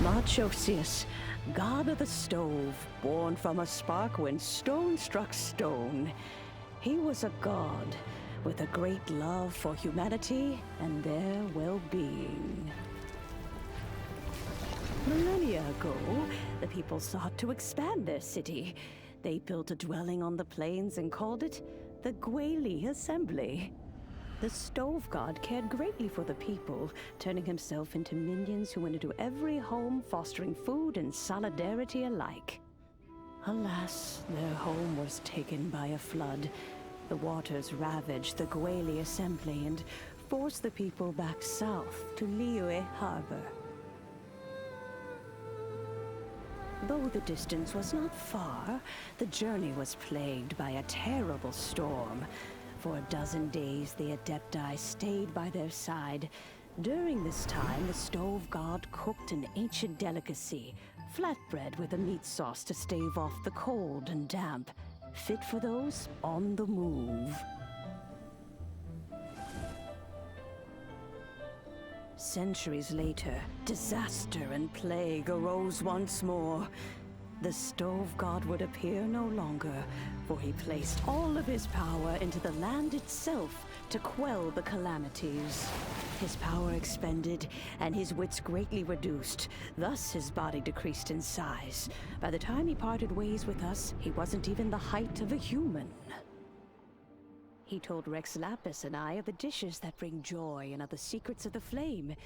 Marchosius, god of the stove, born from a spark when stone struck stone. He was a god with a great love for humanity and their well-being. Millennia ago, the people sought to expand their city. They built a dwelling on the plains and called it the Gouba Assembly. The stove god cared greatly for the people, turning himself into minions who went into every home, fostering food and solidarity alike. Alas, their home was taken by a flood. The waters ravaged the Gouba Assembly and forced the people back south to Liyue Harbor. Though the distance was not far, the journey was plagued by a terrible storm. For a dozen days, the Adepti stayed by their side. During this time, the stove god cooked an ancient delicacy, flatbread with a meat sauce to stave off the cold and damp, fit for those on the move. Centuries later, disaster and plague arose once more. The stove god would appear no longer, for he placed all of his power into the land itself to quell the calamities. His power expended, and his wits greatly reduced. Thus his body decreased in size. By the time he parted ways with us, he wasn't even the height of a human. He told Rex Lapis and I of the dishes that bring joy and of the secrets of the flame,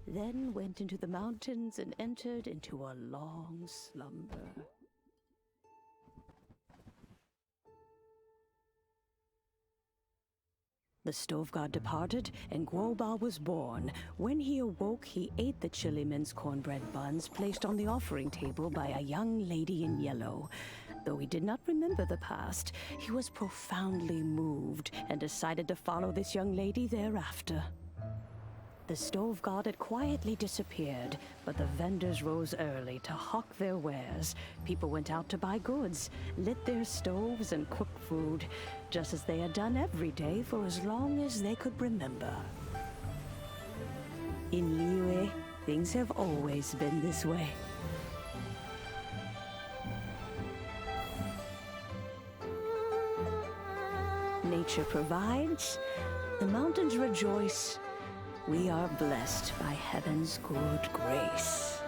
then went into the mountains and entered into a long slumber. The stove god departed, and Gouba was born. When he awoke, he ate the chilimen's cornbread buns placed on the offering table by a young lady in yellow. Though he did not remember the past, he was profoundly moved and decided to follow this young lady thereafter. The stove god had quietly disappeared, but the vendors rose early to hawk their wares. People went out to buy goods, lit their stoves, and cooked food, just as they had done every day for as long as they could remember. In Liyue, things have always been this way. Nature provides, the mountains rejoice. We are blessed by heaven's good grace.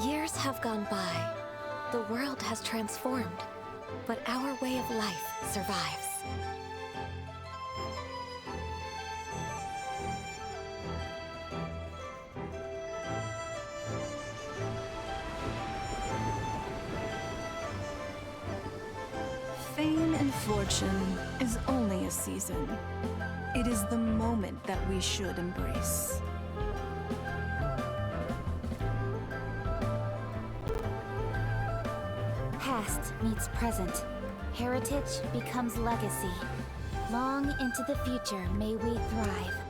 Years have gone by. The world has transformed, but our way of life survives. Fame and fortune is only a season. It is the moment that we should embrace. Past meets present. Heritage becomes legacy. Long into the future may we thrive.